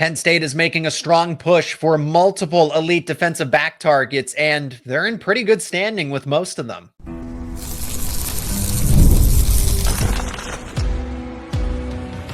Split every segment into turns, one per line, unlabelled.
Penn State is making a strong push for multiple elite defensive back targets, and they're in pretty good standing with most of them.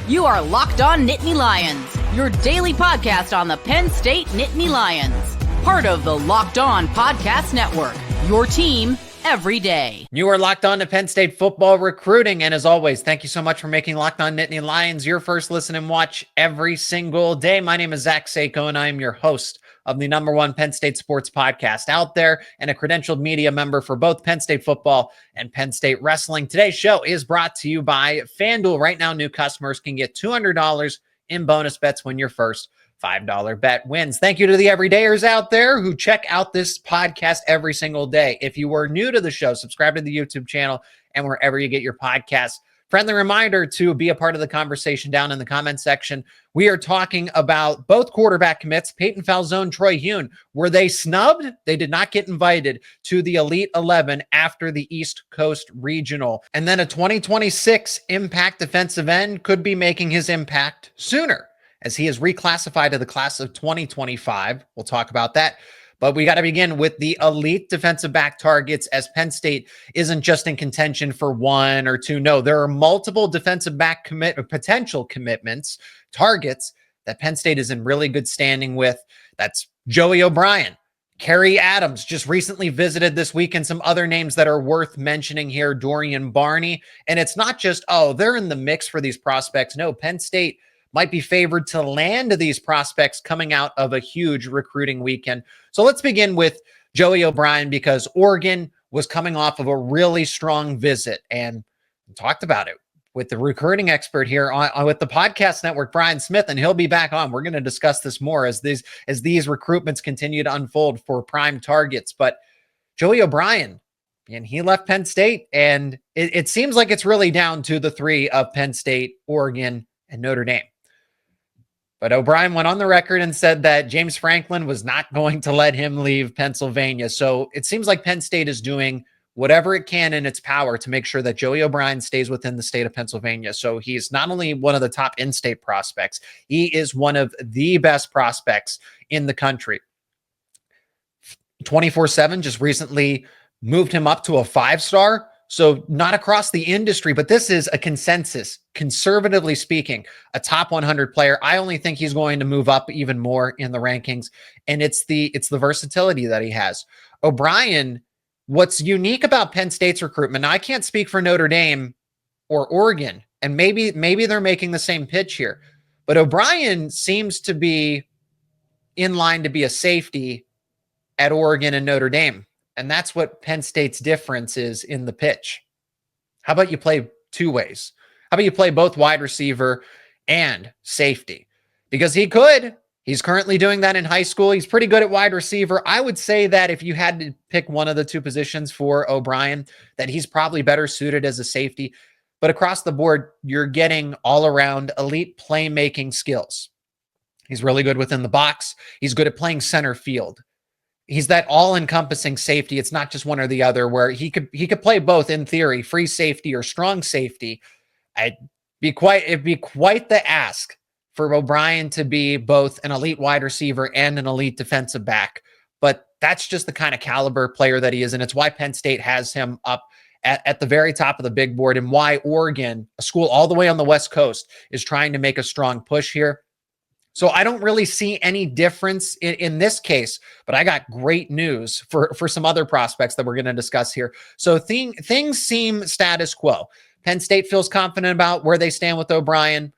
You are Locked On Nittany Lions, your daily podcast on the Penn State Nittany Lions. Part of the Locked On Podcast Network, your team every day.
You are locked on to Penn State football recruiting, and as always, thank you so much for making Locked On Nittany Lions your first listen and watch every single day. My name is Seyko, and I am your host of the #1 Penn State sports podcast out there, and a credentialed media member for both Penn State football and Penn State wrestling. Today's show is brought to you by FanDuel. Right now, new customers can get $200 in bonus bets when your first $5 bet wins. Thank you to the everydayers out there who check out this podcast every single day. If you were new to the show, subscribe to the YouTube channel and wherever you get your podcasts. Friendly reminder to be a part of the conversation down in the comment section. We are talking about both quarterback commits, Peyton, Falzone, Troy, Huhn. Were they snubbed? They did not get invited to the Elite 11 after the East Coast Regional. And then a 2026 impact defensive end could be making his impact sooner, as he is reclassified to the class of 2025. We'll talk about that. But we got to begin with the elite defensive back targets, as Penn State isn't just in contention for one or two. No, there are multiple defensive back potential commitments, targets that Penn State is in really good standing with. That's Joey O'Brien. Khary Adams just recently visited this week, and some other names that are worth mentioning here, Dorian, Barney. And it's not just, oh, they're in the mix for these prospects. No, Penn State might be favored to land these prospects coming out of a huge recruiting weekend. So let's begin with Joey O'Brien, because Oregon was coming off of a really strong visit, and we talked about it with the recruiting expert here with the podcast network, Brian Smith, and he'll be back on. We're going to discuss this more as these recruitments continue to unfold for prime targets. But Joey O'Brien, and he left Penn State, and it seems like it's really down to the three of Penn State, Oregon, and Notre Dame. But O'Brien went on the record and said that James Franklin was not going to let him leave Pennsylvania. So it seems like Penn State is doing whatever it can in its power to make sure that Joey O'Brien stays within the state of Pennsylvania. So he's not only one of the top in-state prospects, he is one of the best prospects in the country. 24/7 just recently moved him up to a 5-star. So not across the industry, but this is a consensus, conservatively speaking, a top 100 player. I only think he's going to move up even more in the rankings, and it's the versatility that he has. O'Brien, what's unique about Penn State's recruitment, now I can't speak for Notre Dame or Oregon, and maybe they're making the same pitch here, but O'Brien seems to be in line to be a safety at Oregon and Notre Dame. And that's what Penn State's difference is in the pitch. How about you play two ways? How about you play both wide receiver and safety? Because he could. He's currently doing that in high school. He's pretty good at wide receiver. I would say that if you had to pick one of the two positions for O'Brien, that he's probably better suited as a safety. But across the board, you're getting all-around elite playmaking skills. He's really good within the box. He's good at playing center field. He's that all-encompassing safety. It's not just one or the other, where he could play both in theory, free safety or strong safety. It'd be quite the ask for O'Brien to be both an elite wide receiver and an elite defensive back. But that's just the kind of caliber player that he is, and it's why Penn State has him up at the very top of the big board, and why Oregon, a school all the way on the West Coast, is trying to make a strong push here. So I don't really see any difference in this case, but I got great news for some other prospects that we're going to discuss here. So things seem status quo. Penn State feels confident about where they stand with O'Brien.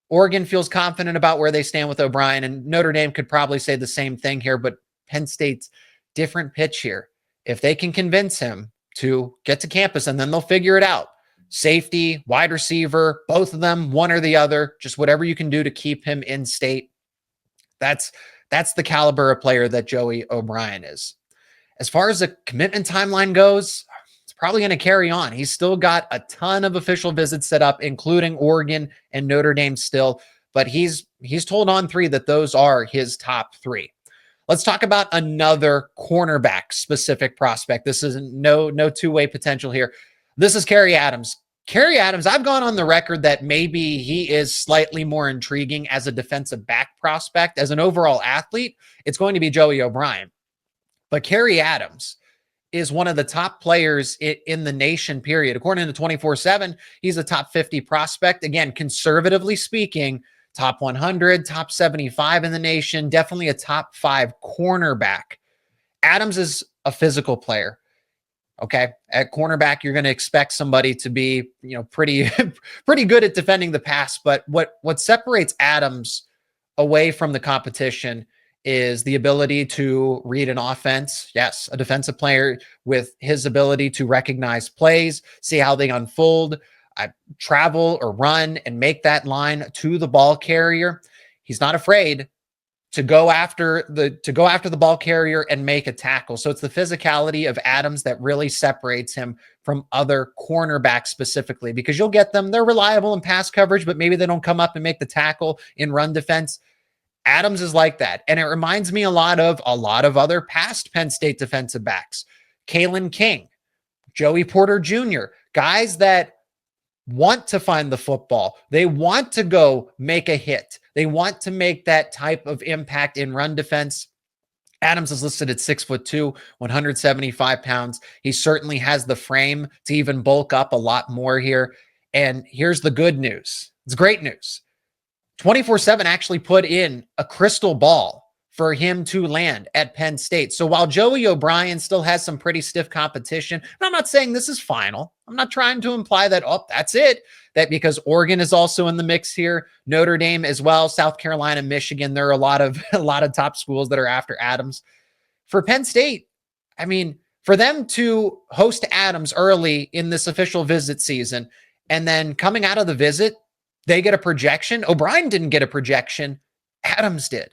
Oregon feels confident about where they stand with O'Brien, and Notre Dame could probably say the same thing here, but Penn State's different pitch here. If they can convince him to get to campus, and then they'll figure it out. Safety, wide receiver, both of them, one or the other, just whatever you can do to keep him in state. That's the caliber of player that Joey O'Brien is. As far as the commitment timeline goes, it's probably going to carry on. He's still got a ton of official visits set up, including Oregon and Notre Dame still, but he's told on 3 that those are his top 3. Let's talk about another cornerback specific prospect. This isn't no two-way potential here. This is Khary Adams. Khary Adams, I've gone on the record that maybe he is slightly more intriguing as a defensive back prospect. As an overall athlete, it's going to be Joey O'Brien. But Khary Adams is one of the top players in the nation, period. According to 24/7, he's a top 50 prospect. Again, conservatively speaking, top 100, top 75 in the nation, definitely a top 5 cornerback. Adams is a physical player. Okay. At cornerback, you're going to expect somebody to be, pretty, pretty good at defending the pass. But what separates Adams away from the competition is the ability to read an offense. Yes, a defensive player with his ability to recognize plays, see how they unfold, travel or run and make that line to the ball carrier. He's not afraid to go after the ball carrier and make a tackle. So it's the physicality of Adams that really separates him from other cornerbacks specifically, because you'll get them. They're reliable in pass coverage, but maybe they don't come up and make the tackle in run defense. Adams is like that. And it reminds me a lot of other past Penn State defensive backs. Kalen King, Joey Porter Jr., guys that want to find the football. They want to go make a hit. They want to make that type of impact in run defense. Adams is listed at 6'2", 175 pounds. He certainly has the frame to even bulk up a lot more here. And here's the good news. It's great news. 24/7 actually put in a crystal ball for him to land at Penn State. So while Joey O'Brien still has some pretty stiff competition, and I'm not saying this is final. I'm not trying to imply that, that's it. That because Oregon is also in the mix here, Notre Dame as well, South Carolina, Michigan, there are a lot of top schools that are after Adams. For Penn State, I mean, for them to host Adams early in this official visit season, and then coming out of the visit, they get a projection. O'Brien didn't get a projection. Adams did.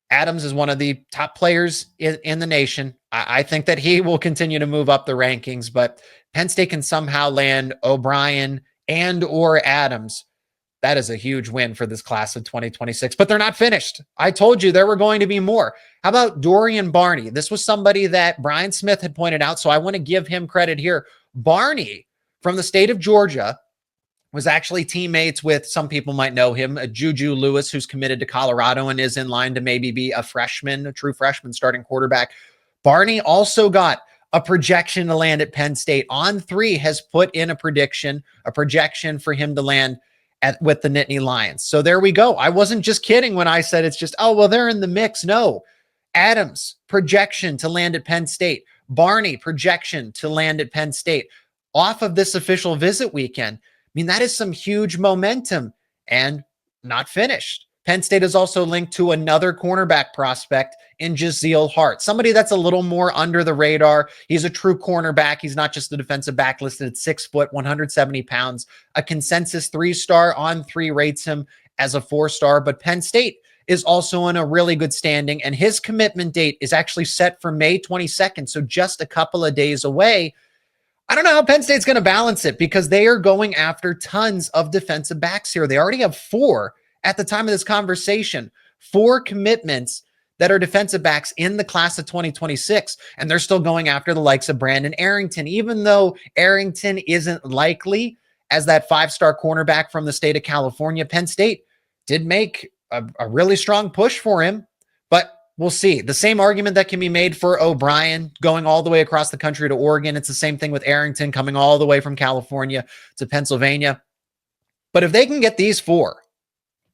Adams is one of the top players in the nation. I think that he will continue to move up the rankings, but Penn State can somehow land O'Brien and or Adams. That is a huge win for this class of 2026, but they're not finished. I told you there were going to be more. How about Dorian Barney? This was somebody that Brian Smith had pointed out, so I want to give him credit here. Barney from the state of Georgia was actually teammates with, some people might know him, a Juju Lewis, who's committed to Colorado and is in line to maybe be a true freshman starting quarterback. Barney also got a projection to land at Penn State. On3 has put in a projection for him to land with the Nittany Lions. So there we go. I wasn't just kidding when I said it's just, they're in the mix. No. Adams, projection to land at Penn State. Barney, projection to land at Penn State. Off of this official visit weekend, I mean, that is some huge momentum, and not finished. Penn State is also linked to another cornerback prospect in Jaziel Hart, somebody that's a little more under the radar. He's a true cornerback. He's not just a defensive back, listed at 6 foot, 170 pounds. A consensus 3-star. On3 rates him as a 4-star, but Penn State is also in a really good standing, and his commitment date is actually set for May 22nd, so just a couple of days away. I don't know how Penn State's going to balance it, because they are going after tons of defensive backs here. They already have 4 at the time of this conversation, 4 commitments that are defensive backs in the class of 2026. And they're still going after the likes of Brandon Arrington, even though Arrington isn't likely as that 5-star cornerback from the state of California. Penn State did make a really strong push for him, but we'll see. The same argument that can be made for O'Brien going all the way across the country to Oregon. It's the same thing with Arrington coming all the way from California to Pennsylvania. But if they can get these 4,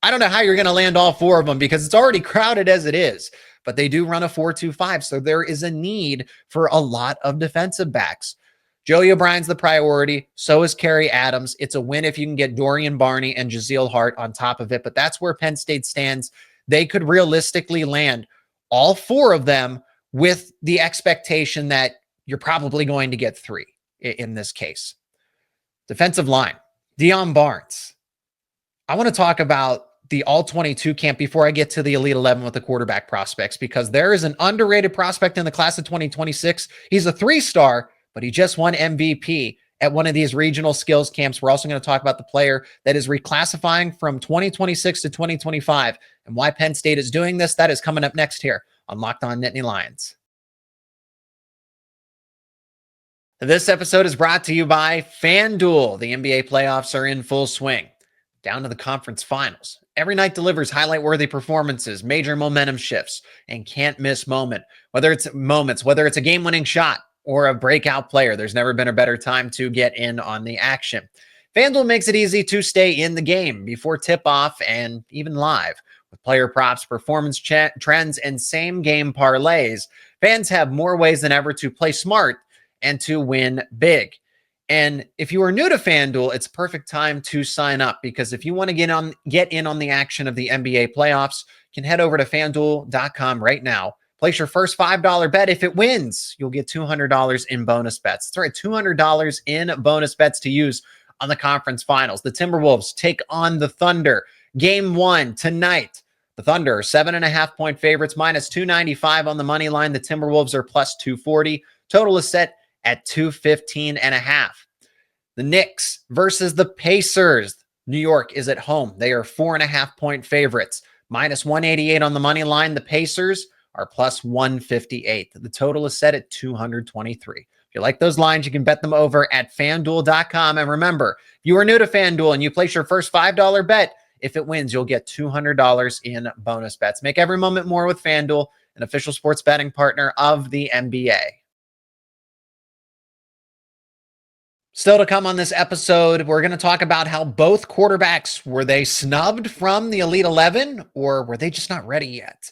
I don't know how you're going to land all 4 of them, because it's already crowded as it is. But they do run a 4-2-5, so there is a need for a lot of defensive backs. Joey O'Brien's the priority. So is Khary Adams. It's a win if you can get Dorian Barney and Jaziel Hart on top of it. But that's where Penn State stands. They could realistically land all 4 of them with the expectation that you're probably going to get 3 in this case. Defensive line, Deion Barnes. I want to talk about the All-22 camp before I get to the Elite 11 with the quarterback prospects, because there is an underrated prospect in the class of 2026. He's a 3-star, but he just won MVP at one of these regional skills camps. We're also going to talk about the player that is reclassifying from 2026 to 2025 and why Penn State is doing this. That is coming up next here on Locked On Nittany Lions. This episode is brought to you by FanDuel. The NBA playoffs are in full swing, down to the conference finals. Every night delivers highlight-worthy performances, major momentum shifts, and can't-miss moments. Whether it's a game-winning shot or a breakout player, there's never been a better time to get in on the action. FanDuel makes it easy to stay in the game before tip-off and even live. With player props, performance trends, and same-game parlays, fans have more ways than ever to play smart and to win big. And if you are new to FanDuel, it's perfect time to sign up, because if you want to get in on the action of the NBA playoffs, you can head over to FanDuel.com right now. Place your first $5 bet. If it wins, you'll get $200 in bonus bets. That's right, $200 in bonus bets to use on the conference finals. The Timberwolves take on the Thunder. Game 1 tonight. The Thunder are 7.5-point favorites, minus 295 on the money line. The Timberwolves are plus 240. Total is set at 215.5. The Knicks versus the Pacers. New York is at home. They are 4.5-point favorites, minus 188 on the money line. The Pacers are plus 158. The total is set at 223. If you like those lines, you can bet them over at FanDuel.com. And remember, if you are new to FanDuel and you place your first $5 bet, if it wins, you'll get $200 in bonus bets. Make every moment more with FanDuel, an official sports betting partner of the NBA. Still to come on this episode, we're going to talk about how both quarterbacks, were they snubbed from the Elite 11 or were they just not ready yet?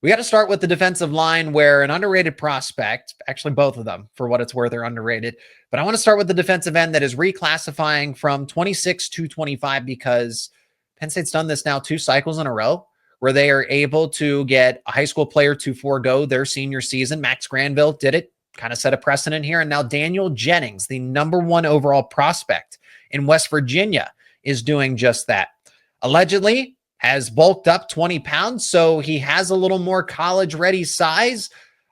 We got to start with the defensive line, where an underrated prospect, actually both of them, for what it's worth, are underrated. But I want to start with the defensive end that is reclassifying from 26 to 25, because Penn State's done this now 2 cycles in a row, where they are able to get a high school player to forego their senior season. Max Granville did it. Kind of set a precedent here. And now Daniel Jennings, the #1 overall prospect in West Virginia, is doing just that. Allegedly has bulked up 20 pounds, so he has a little more college-ready size.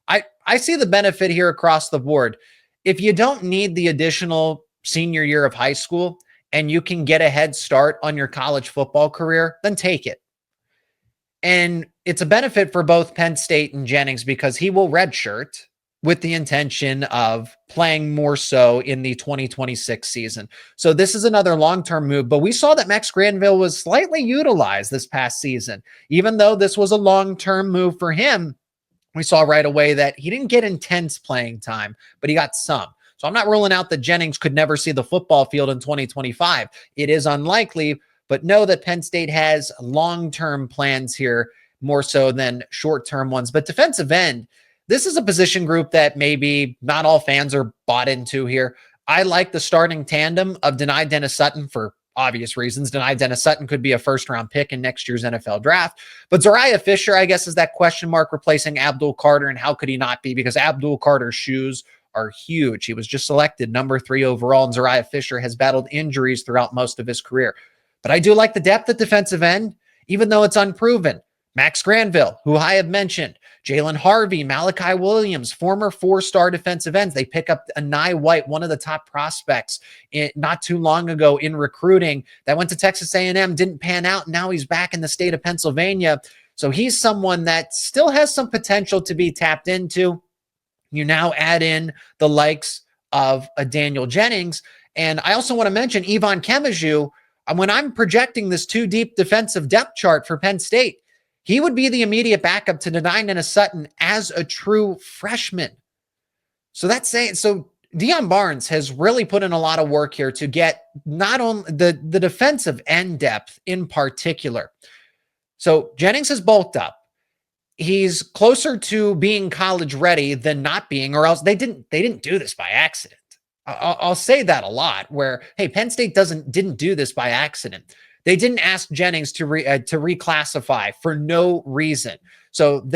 I see the benefit here across the board. If you don't need the additional senior year of high school and you can get a head start on your college football career, then take it. And it's a benefit for both Penn State and Jennings, because he will redshirt with the intention of playing more so in the 2026 season. So this is another long-term move, but we saw that Max Granville was slightly utilized this past season. Even though this was a long-term move for him, we saw right away that he didn't get intense playing time, but he got some. So I'm not ruling out that Jennings could never see the football field in 2025. It is unlikely, but know that Penn State has long-term plans here more so than short-term ones. But defensive end, this is a position group that maybe not all fans are bought into here. I like the starting tandem of Dani Dennis Sutton for obvious reasons. Dani Dennis Sutton could be a first-round pick in next year's NFL draft. But Zuriah Fisher, I guess, is that question mark replacing Abdul Carter. And how could he not be? Because Abdul Carter's shoes are huge. He was just selected #3 overall, and Zuriah Fisher has battled injuries throughout most of his career. But I do like the depth at defensive end, even though it's unproven. Max Granville, who I have mentioned, Jalen Harvey, Malachi Williams, former 4-star defensive ends. They pick up Anai White, one of the top prospects not too long ago in recruiting, that went to Texas A&M, didn't pan out. Now he's back in the state of Pennsylvania. So he's someone that still has some potential to be tapped into. You now add in the likes of a Daniel Jennings. And I also want to mention Yvonne Kemaju. When I'm projecting this 2-deep defensive depth chart for Penn State, he would be the immediate backup to Dani Dennis Sutton as a true freshman. So that's saying, so Deion Barnes has really put in a lot of work here to get not only the defensive end depth in particular. So Jennings has bulked up. He's closer to being college ready than not being, or else they didn't do this by accident. I'll say that a lot, where, hey, Penn State didn't do this by accident. They didn't ask Jennings to reclassify for no reason. So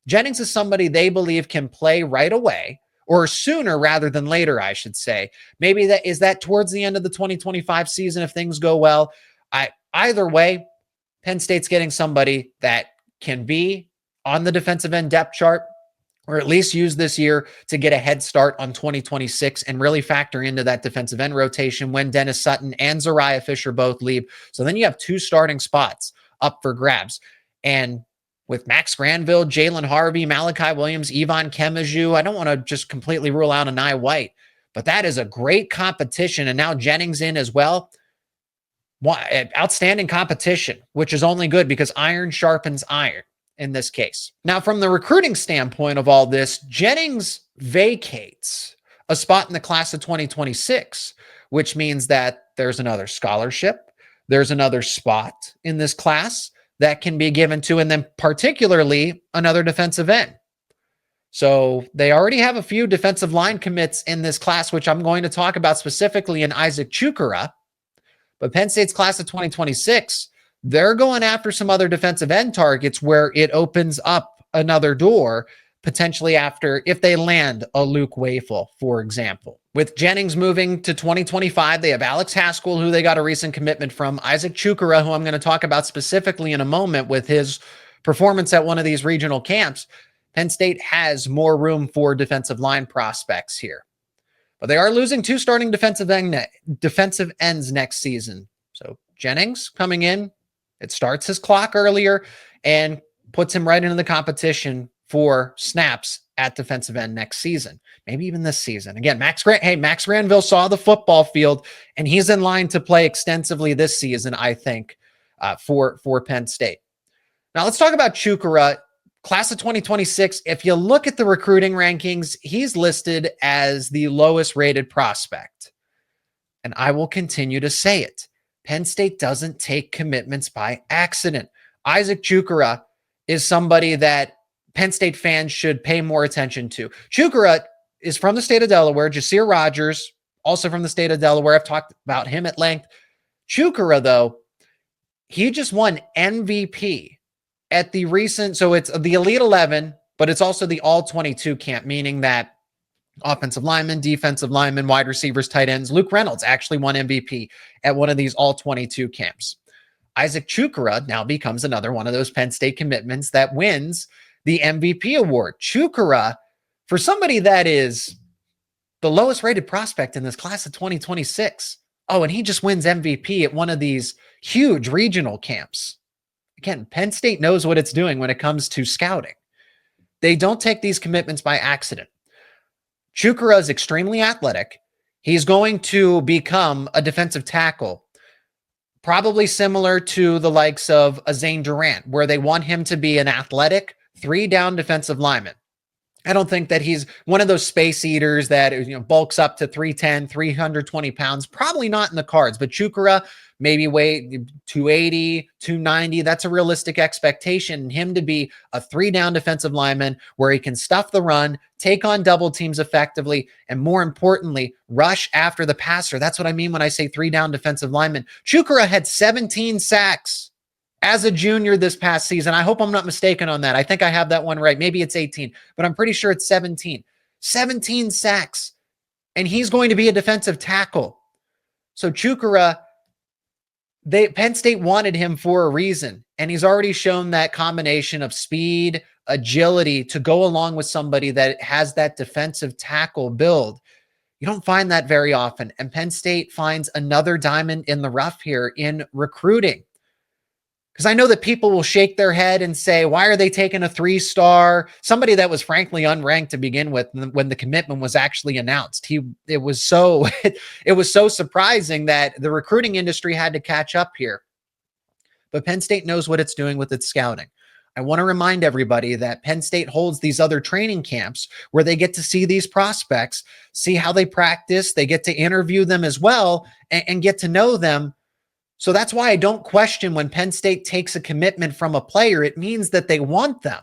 Jennings is somebody they believe can play right away, or sooner rather than later, I should say. Maybe that towards the end of the 2025 season if things go well. Either way, Penn State's getting somebody that can be on the defensive end depth chart, or at least use this year to get a head start on 2026 and really factor into that defensive end rotation when Dennis Sutton and Zuriah Fisher both leave. So then you have 2 starting spots up for grabs. And with Max Granville, Jalen Harvey, Malachi Williams, Yvonne Kemaju. I don't want to just completely rule out Anai White, but that is a great competition. And now Jennings in as well. Outstanding competition, which is only good because iron sharpens iron in this case. Now, from the recruiting standpoint of all this, Jennings vacates a spot in the class of 2026, which means that there's another scholarship, there's another spot in this class that can be given to, and then particularly another defensive end. So they already have a few defensive line commits in this class, which I'm going to talk about specifically in Isaac Chukura. But Penn State's class of 2026, they're going after some other defensive end targets where it opens up another door, potentially after, if they land a Luke Wafel, for example. With Jennings moving to 2025, they have Alex Haskell, who they got a recent commitment from, Isaac Chukura, who I'm going to talk about specifically in a moment with his performance at one of these regional camps. Penn State has more room for defensive line prospects here. But they are losing two starting defensive ends next season. So Jennings coming in, it starts his clock earlier and puts him right into the competition for snaps at defensive end next season, maybe even this season. Again, Max Granville saw the football field, and he's in line to play extensively this season, I think, for Penn State. Now let's talk about Chukwurah. Class of 2026, if you look at the recruiting rankings, he's listed as the lowest rated prospect. And I will continue to say it. Penn State doesn't take commitments by accident. Isaac Chukura is somebody that Penn State fans should pay more attention to. Chukwurah is from the state of Delaware. Jaziel Rogers, also from the state of Delaware. I've talked about him at length. Chukwurah, though, he just won MVP at the recent, so it's the Elite 11, but it's also the All-22 camp, meaning that offensive linemen, defensive linemen, wide receivers, tight ends. Luke Reynolds actually won MVP at one of these All-22 camps. Isaac Chukura now becomes another one of those Penn State commitments that wins the MVP award. Chukura, for somebody that is the lowest rated prospect in this class of 2026. Oh, and he just wins MVP at one of these huge regional camps. Again, Penn State knows what it's doing when it comes to scouting. They don't take these commitments by accident. Chukwurah is extremely athletic. He's going to become a defensive tackle, probably similar to the likes of a Zane Durant, where they want him to be an athletic, three-down defensive lineman. I don't think that he's one of those space eaters that bulks up to 310, 320 pounds. Probably not in the cards, but Chukwurah maybe weigh 280, 290. That's a realistic expectation. Him to be a three-down defensive lineman where he can stuff the run, take on double teams effectively, and more importantly, rush after the passer. That's what I mean when I say three-down defensive lineman. Chukwurah had 17 sacks as a junior this past season. I hope I'm not mistaken on that. I think I have that one right. Maybe it's 18, but I'm pretty sure it's 17. 17 sacks, and he's going to be a defensive tackle. So Chukwurah, Penn State wanted him for a reason, and he's already shown that combination of speed, agility to go along with somebody that has that defensive tackle build. You don't find that very often, and Penn State finds another diamond in the rough here in recruiting. Because I know that people will shake their head and say, why are they taking a 3-star? Somebody that was frankly unranked to begin with when the commitment was actually announced. It was so surprising that the recruiting industry had to catch up here. But Penn State knows what it's doing with its scouting. I want to remind everybody that Penn State holds these other training camps where they get to see these prospects, see how they practice. They get to interview them as well and get to know them. So that's why I don't question when Penn State takes a commitment from a player. It means that they want them,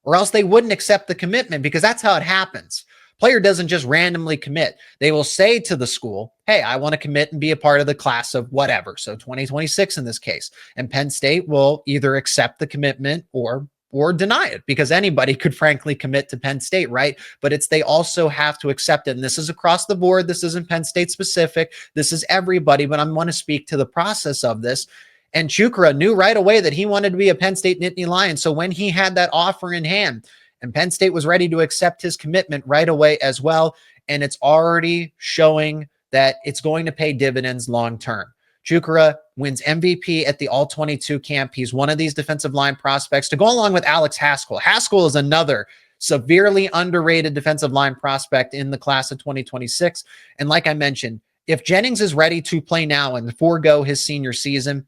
or else they wouldn't accept the commitment, because that's how it happens. Player doesn't just randomly commit. They will say to the school, hey, I want to commit and be a part of the class of whatever. So 2026 in this case. And Penn State will either accept the commitment or deny it, because anybody could frankly commit to Penn State, right? But they also have to accept it. And this is across the board. This isn't Penn State specific. This is everybody, but I want to speak to the process of this. And Chukwurah knew right away that he wanted to be a Penn State Nittany Lion. So when he had that offer in hand, and Penn State was ready to accept his commitment right away as well, and it's already showing that it's going to pay dividends long-term. Chukwurah wins MVP at the All-22 camp. He's one of these defensive line prospects to go along with Alex Haskell. Haskell is another severely underrated defensive line prospect in the class of 2026. And like I mentioned, if Jennings is ready to play now and forego his senior season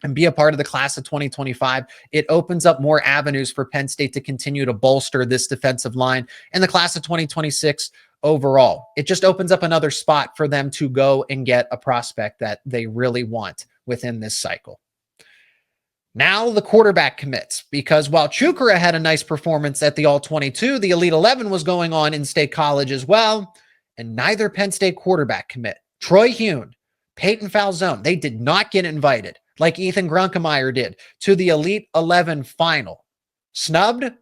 and be a part of the class of 2025, it opens up more avenues for Penn State to continue to bolster this defensive line and the class of 2026 overall. It just opens up another spot for them to go and get a prospect that they really want within this cycle. Now the quarterback commits, because while Chukwurah had a nice performance at the All-22, the Elite 11 was going on in State College as well, and neither Penn State quarterback commit. Troy Huhn, Peyton Falzone, they did not get invited, like Ethan Grunkemeyer did, to the Elite 11 final. Snubbed? Or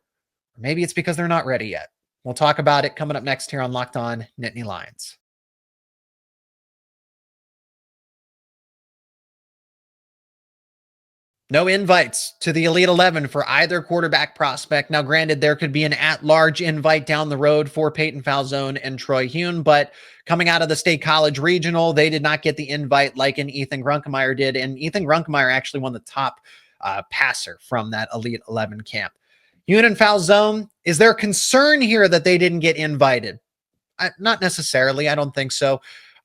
maybe it's because they're not ready yet. We'll talk about it coming up next here on Locked On Nittany Lions. No invites to the Elite 11 for either quarterback prospect. Now, granted, there could be an at-large invite down the road for Peyton Falzone and Troy Huhn, but coming out of the State College Regional, they did not get the invite like an Ethan Grunkemeyer did, and Ethan Grunkemeyer actually won the top passer from that Elite 11 camp. Huhn and Falzone, is there concern here that they didn't get invited? Not necessarily. I don't think so.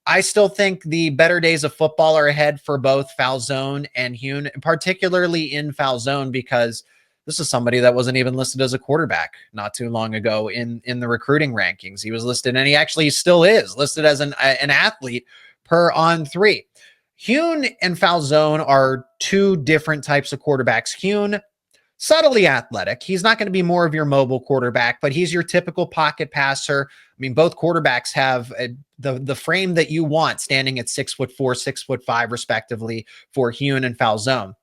I still think the better days of football are ahead for both Falzone and Huhn, particularly in Falzone, because this is somebody that wasn't even listed as a quarterback not too long ago in the recruiting rankings. He was listed, and he actually still is listed as an athlete per On3. Huhn and Falzone are two different types of quarterbacks. Huhn, subtly athletic. He's not going to be more of your mobile quarterback, but he's your typical pocket passer. I mean, both quarterbacks have the frame that you want, standing at 6'4", 6'5", respectively, for Huhn and Falzone.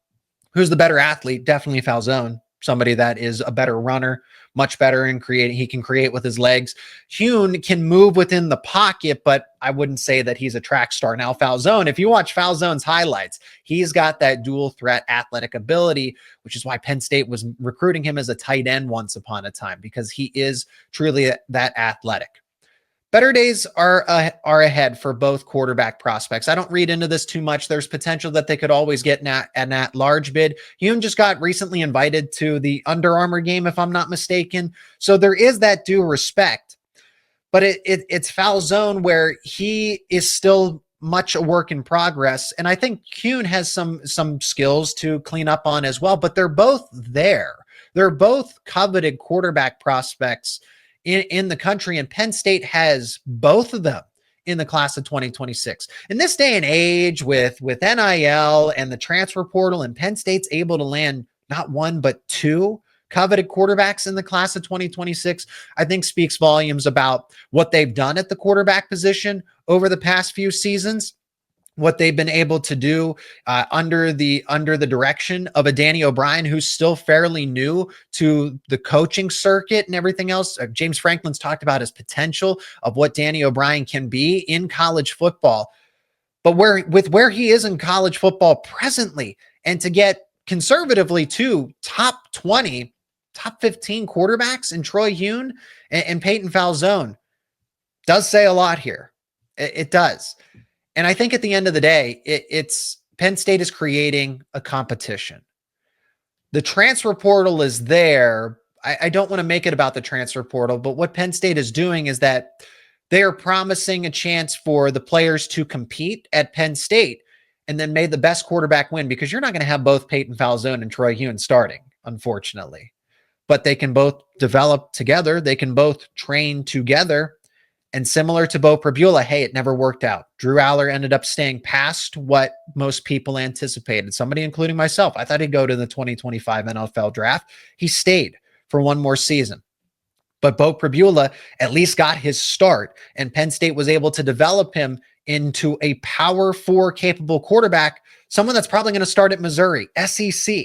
Who's the better athlete? Definitely Falzone. Somebody that is a better runner, much better in creating. He can create with his legs. Huhn can move within the pocket, but I wouldn't say that he's a track star. Now, Falzone, if you watch Falzone's highlights, he's got that dual threat athletic ability, which is why Penn State was recruiting him as a tight end once upon a time, because he is truly that athletic. Better days are ahead for both quarterback prospects. I don't read into this too much. There's potential that they could always get an at-large bid. Huhn just got recently invited to the Under Armour game, if I'm not mistaken. So there is that due respect. But it's Falzone where he is still much a work in progress. And I think Huhn has some skills to clean up on as well. But they're both there. They're both coveted quarterback prospects in the country, and Penn State has both of them in the class of 2026. In this day and age with NIL and the transfer portal, and Penn State's able to land not one, but two coveted quarterbacks in the class of 2026, I think speaks volumes about what they've done at the quarterback position over the past few seasons, what they've been able to do under the direction of a Danny O'Brien, who's still fairly new to the coaching circuit and everything else. James Franklin's talked about his potential of what Danny O'Brien can be in college football, but where he is in college football presently, and to get conservatively to top 20, top 15 quarterbacks in Troy Huhn and Peyton Falzone does say a lot here. It does. And I think at the end of the day, it's Penn State is creating a competition. The transfer portal is there. I don't want to make it about the transfer portal, but what Penn State is doing is that they are promising a chance for the players to compete at Penn State, and then may the best quarterback win, because you're not going to have both Peyton Falzone and Troy Huhn starting, unfortunately. But they can both develop together. They can both train together. And similar to Bo Prabula, hey, it never worked out. Drew Aller ended up staying past what most people anticipated, somebody including myself. I thought he'd go to the 2025 NFL draft. He stayed for one more season. But Bo Prabula at least got his start, and Penn State was able to develop him into a Power 4 capable quarterback, someone that's probably going to start at Missouri, SEC.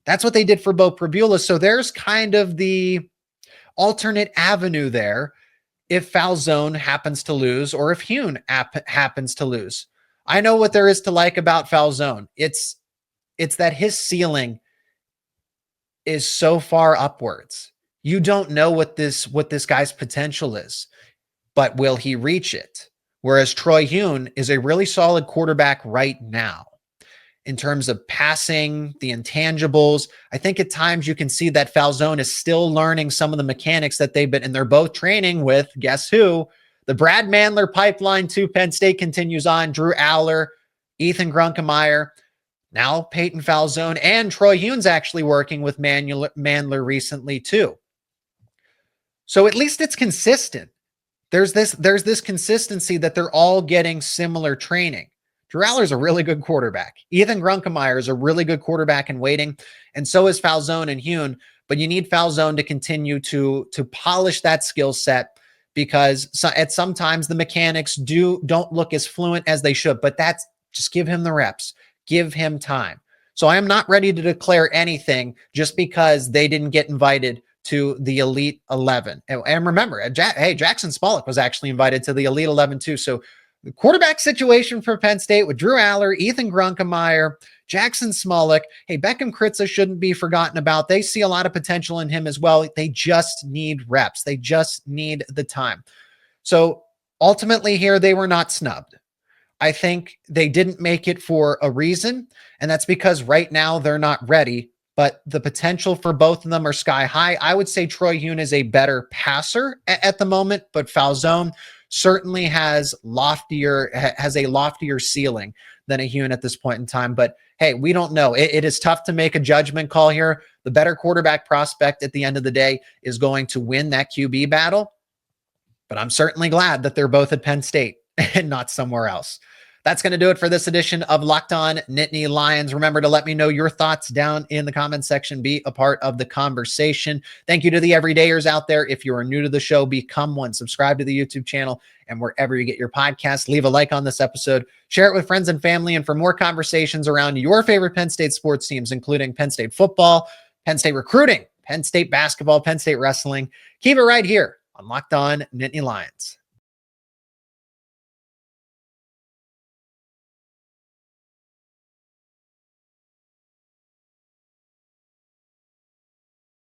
That's what they did for Bo Prabula. So there's kind of the alternate avenue there if Falzone happens to lose, or if Huhn happens to lose. I know what there is to like about Falzone. It's that his ceiling is so far upwards. You don't know what this guy's potential is, but will he reach it? whereas Troy Huhn is a really solid quarterback right now. In terms of passing, the intangibles, I think at times you can see that Falzone is still learning some of the mechanics that they've been, and they're both training with, guess who? The Brad Mandler pipeline to Penn State continues on. Drew Aller, Ethan Grunkemeyer, now Peyton Falzone, and Troy Huhn's actually working with Mandler recently too. So at least it's consistent. There's this consistency that they're all getting similar training. Drew Aller's a really good quarterback. Ethan Grunkemeyer is a really good quarterback in waiting, and so is Falzone and Huhn. But you need Falzone to continue to polish that skill set, because at sometimes the mechanics don't look as fluent as they should. But that's just, give him the reps, give him time. So I am not ready to declare anything just because they didn't get invited to the Elite 11. And remember, Jackson Smolik was actually invited to the Elite 11 too. So the quarterback situation for Penn State with Drew Aller, Ethan Grunkemeyer, Jackson Smolik. Hey, Beckham Kritza shouldn't be forgotten about. They see a lot of potential in him as well. They just need reps. They just need the time. So ultimately here, they were not snubbed. I think they didn't make it for a reason, and that's because right now they're not ready, but the potential for both of them are sky high. I would say Troy Huhn is a better passer at the moment, but Falzone certainly has a loftier ceiling than a Huhn at this point in time. But hey, we don't know. It is tough to make a judgment call here. The better quarterback prospect at the end of the day is going to win that QB battle. But I'm certainly glad that they're both at Penn State and not somewhere else. That's going to do it for this edition of Locked On Nittany Lions. Remember to let me know your thoughts down in the comment section. Be a part of the conversation. Thank you to the everydayers out there. If you are new to the show, become one. Subscribe to the YouTube channel and wherever you get your podcasts. Leave a like on this episode. Share it with friends and family. And for more conversations around your favorite Penn State sports teams, including Penn State football, Penn State recruiting, Penn State basketball, Penn State wrestling, keep it right here on Locked On Nittany Lions.